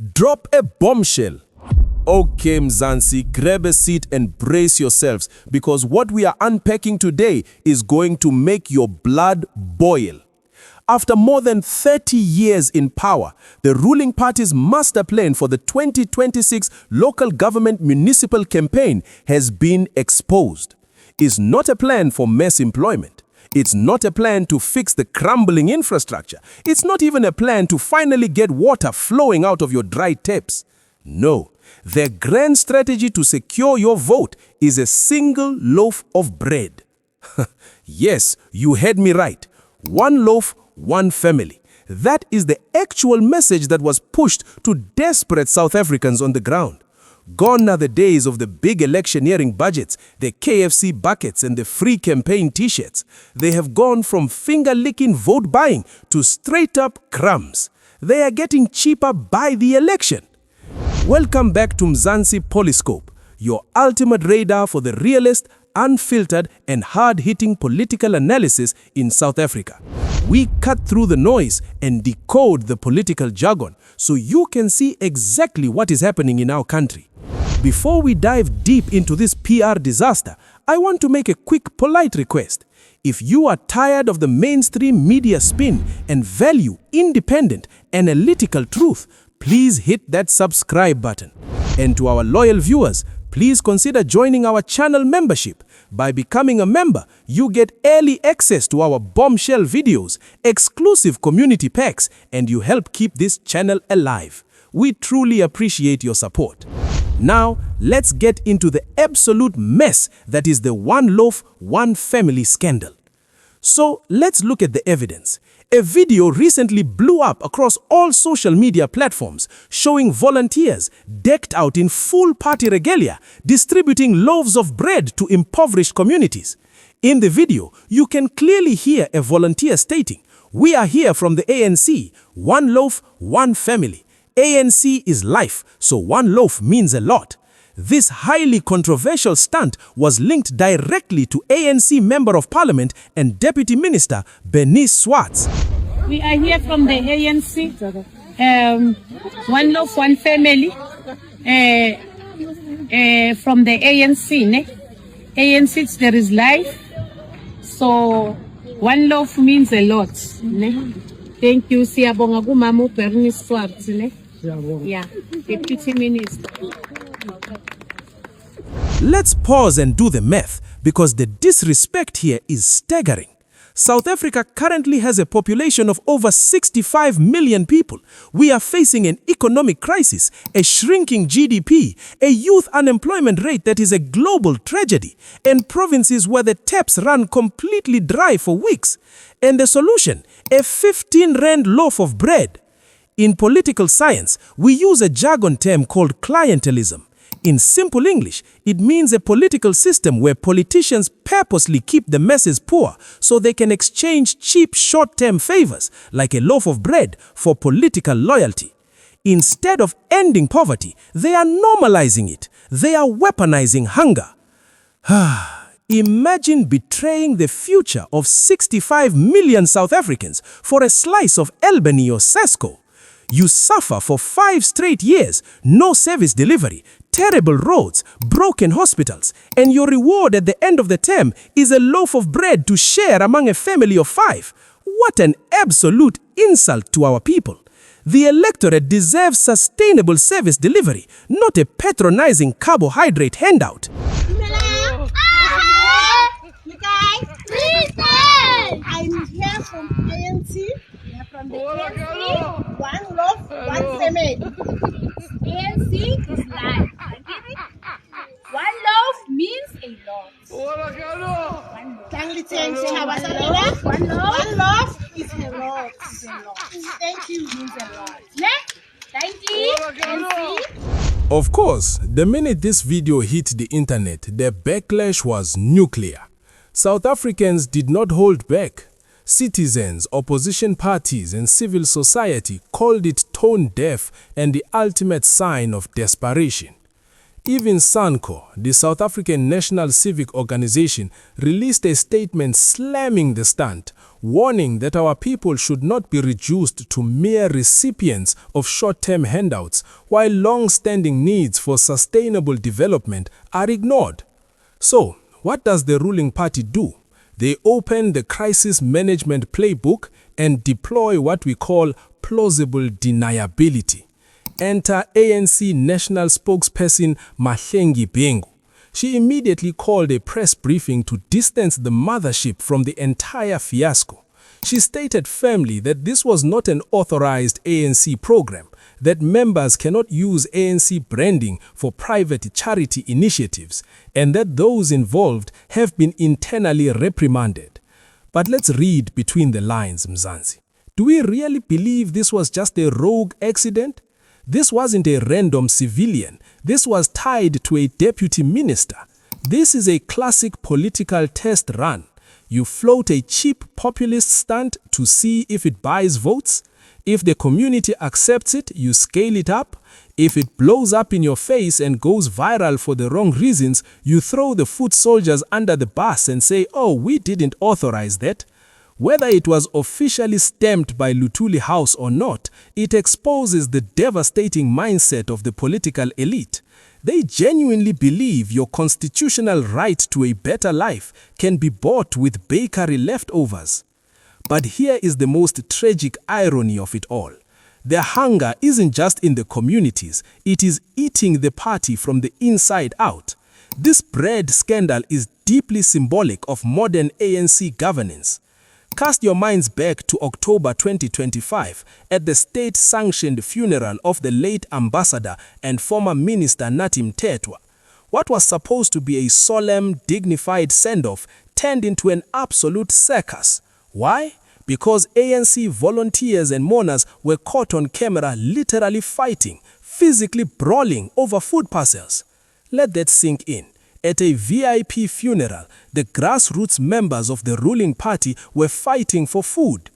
Drop a bombshell. Okay, Mzansi, grab a seat and brace yourselves because what we are unpacking today is going to make your blood boil. After more than 30 years in power, the ruling party's master plan for the 2026 local government municipal campaign has been exposed. It's not a plan for mass employment. It's not a plan to fix the crumbling infrastructure. It's not even a plan to finally get water flowing out of your dry taps. No, their grand strategy to secure your vote is a single loaf of bread. Yes, you heard me right. One loaf, one family. That is the actual message that was pushed to desperate South Africans on the ground. Gone are the days of the big electioneering budgets, the KFC buckets and the free campaign t-shirts. They have gone from finger-licking vote buying to straight-up crumbs. They are getting cheaper by the election. Welcome back to Mzansi PoliScope, your ultimate radar for the realist, unfiltered and hard-hitting political analysis in South Africa. We cut through the noise and decode the political jargon so you can see exactly what is happening in our country. Before we dive deep into this PR disaster, I want to make a quick polite request. If you are tired of the mainstream media spin and value independent, analytical truth, please hit that subscribe button. And to our loyal viewers, please consider joining our channel membership. By becoming a member, you get early access to our Bombshell videos, exclusive community packs, and you help keep this channel alive. We truly appreciate your support. Now, let's get into the absolute mess that is the one loaf, one family scandal. So, let's look at the evidence. A video recently blew up across all social media platforms showing volunteers decked out in full party regalia distributing loaves of bread to impoverished communities. In the video, you can clearly hear a volunteer stating, "We are here from the ANC, one loaf, one family. ANC is life, so one loaf means a lot." This highly controversial stunt was linked directly to ANC Member of Parliament and Deputy Minister Bernice Swarts. We are here from the ANC, one loaf, one family, from the ANC. ANC, there is life, so one loaf means a lot. Thank you, Siyabonga kuMama Bernice Swarts. Yeah, Deputy Minister. Let's pause and do the math because the disrespect here is staggering. South Africa currently has a population of over 65 million people. We are facing an economic crisis, a shrinking GDP, a youth unemployment rate that is a global tragedy, and provinces where the taps run completely dry for weeks. And the solution? A 15 rand loaf of bread. In political science, we use a jargon term called clientelism. In simple English, it means a political system where politicians purposely keep the masses poor so they can exchange cheap short-term favors, like a loaf of bread, for political loyalty. Instead of ending poverty, they are normalizing it. They are weaponizing hunger. Imagine betraying the future of 65 million South Africans for a slice of Albany or Sesco. You suffer for 5 straight years, no service delivery, terrible roads, broken hospitals, and your reward at the end of the term is a loaf of bread to share among a family of 5. What an absolute insult to our people. The electorate deserves sustainable service delivery, not a patronizing carbohydrate handout. I'm here from ANC. From the ANC, one loaf, one family. ANC is life. One loaf means a lot. One loaf is a lot. Thank you means a lot. Thank you, ANC. Of course, the minute this video hit the internet, the backlash was nuclear. South Africans did not hold back. Citizens, opposition parties, and civil society called it tone deaf and the ultimate sign of desperation. Even SANCO, the South African National Civic Organization, released a statement slamming the stunt, warning that our people should not be reduced to mere recipients of short-term handouts while long-standing needs for sustainable development are ignored. So, what does the ruling party do? They open the crisis management playbook and deploy what we call plausible deniability. Enter ANC national spokesperson Mahlengi Bengu. She immediately called a press briefing to distance the mothership from the entire fiasco. She stated firmly that this was not an authorized ANC program, that members cannot use ANC branding for private charity initiatives, and that those involved have been internally reprimanded. But let's read between the lines, Mzansi. Do we really believe this was just a rogue accident? This wasn't a random civilian. This was tied to a deputy minister. This is a classic political test run. You float a cheap populist stunt to see if it buys votes. If the community accepts it, you scale it up. If it blows up in your face and goes viral for the wrong reasons, you throw the foot soldiers under the bus and say, oh, we didn't authorize that. Whether it was officially stamped by Luthuli House or not, it exposes the devastating mindset of the political elite. They genuinely believe your constitutional right to a better life can be bought with bakery leftovers. But here is the most tragic irony of it all. Their hunger isn't just in the communities, it is eating the party from the inside out. This bread scandal is deeply symbolic of modern ANC governance. Cast your minds back to October 2025 at the state-sanctioned funeral of the late ambassador and former minister Nathi Mthethwa. What was supposed to be a solemn, dignified send-off turned into an absolute circus. Why? Because ANC volunteers and mourners were caught on camera literally fighting, physically brawling over food parcels. Let that sink in. At a VIP funeral, the grassroots members of the ruling party were fighting for food.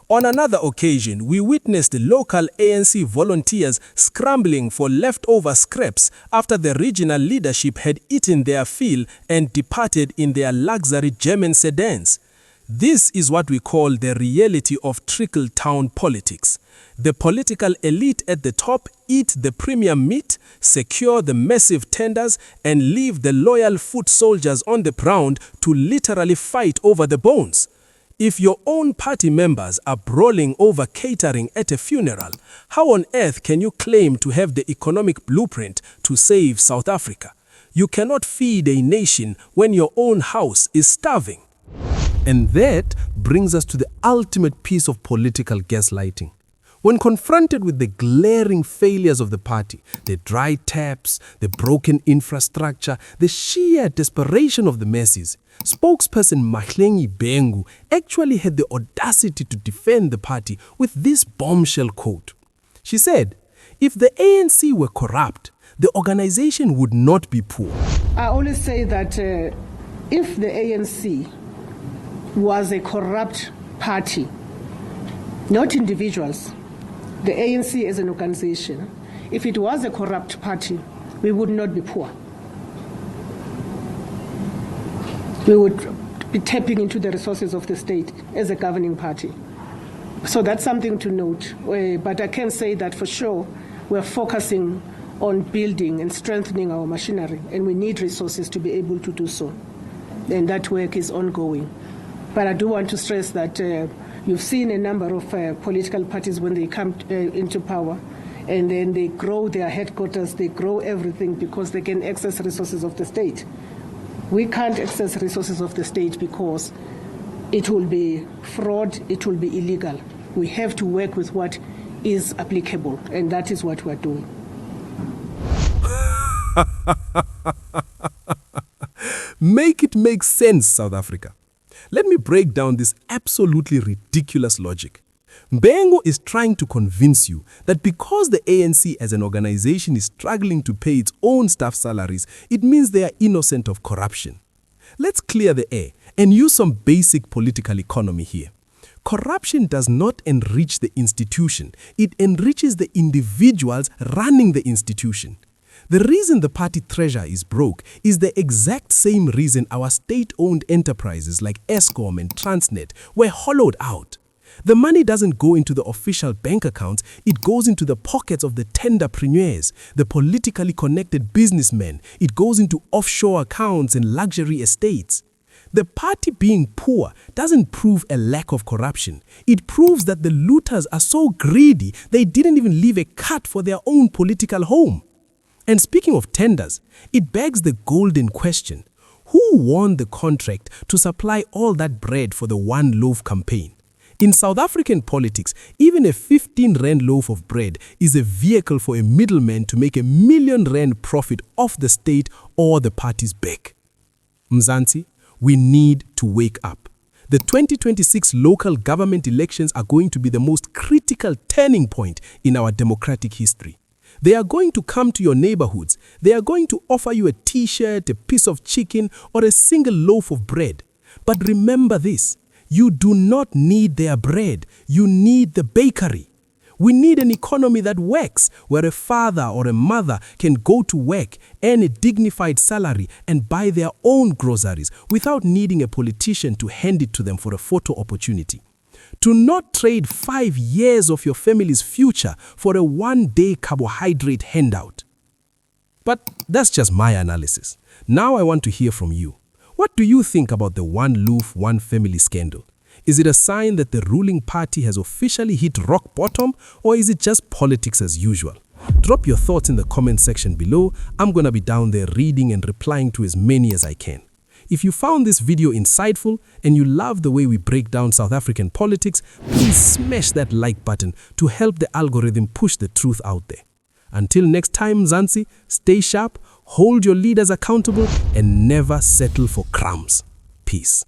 On another occasion, we witnessed local ANC volunteers scrambling for leftover scraps after the regional leadership had eaten their fill and departed in their luxury German sedans. This is what we call the reality of trickle-down politics. The political elite at the top eat the premium meat, secure the massive tenders, and leave the loyal foot soldiers on the ground to literally fight over the bones. If your own party members are brawling over catering at a funeral, how on earth can you claim to have the economic blueprint to save South Africa? You cannot feed a nation when your own house is starving. And that brings us to the ultimate piece of political gaslighting. When confronted with the glaring failures of the party, the dry taps, the broken infrastructure, the sheer desperation of the masses, spokesperson Mahlengi Bengu actually had the audacity to defend the party with this bombshell quote. She said, if the ANC were corrupt, the organization would not be poor. I always say that if the ANC was a corrupt party, not individuals, the ANC as an organization, if it was a corrupt party, we would not be poor. We would be tapping into the resources of the state as a governing party. So that's something to note. But I can say that for sure, we're focusing on building and strengthening our machinery, and we need resources to be able to do so. And that work is ongoing. But I do want to stress that you've seen a number of political parties when they come into power, and then they grow their headquarters, they grow everything because they can access resources of the state. We can't access resources of the state because it will be fraud, it will be illegal. We have to work with what is applicable, and that is what we're doing. Make it make sense, South Africa. Let me break down this absolutely ridiculous logic. Bengu is trying to convince you that because the ANC as an organization is struggling to pay its own staff salaries, it means they are innocent of corruption. Let's clear the air and use some basic political economy here. Corruption does not enrich the institution, it enriches the individuals running the institution. The reason the party treasurer is broke is the exact same reason our state-owned enterprises like Eskom and Transnet were hollowed out. The money doesn't go into the official bank accounts, it goes into the pockets of the tenderpreneurs, the politically connected businessmen, it goes into offshore accounts and luxury estates. The party being poor doesn't prove a lack of corruption. It proves that the looters are so greedy they didn't even leave a cut for their own political home. And speaking of tenders, it begs the golden question: who won the contract to supply all that bread for the One Loaf campaign? In South African politics, even a 15 rand loaf of bread is a vehicle for a middleman to make R1 million profit off the state or the party's back. Mzansi, we need to wake up. The 2026 local government elections are going to be the most critical turning point in our democratic history. They are going to come to your neighborhoods. They are going to offer you a t-shirt, a piece of chicken, or a single loaf of bread. But remember this: you do not need their bread, you need the bakery. We need an economy that works, where a father or a mother can go to work, earn a dignified salary, and buy their own groceries without needing a politician to hand it to them for a photo opportunity. To not trade 5 years of your family's future for a one-day carbohydrate handout. But that's just my analysis. Now I want to hear from you. What do you think about the One Loaf, One Family scandal? Is it a sign that the ruling party has officially hit rock bottom, or is it just politics as usual? Drop your thoughts in the comment section below. I'm gonna be down there reading and replying to as many as I can. If you found this video insightful and you love the way we break down South African politics, please smash that like button to help the algorithm push the truth out there. Until next time, Mzansi, stay sharp, hold your leaders accountable, and never settle for crumbs. Peace.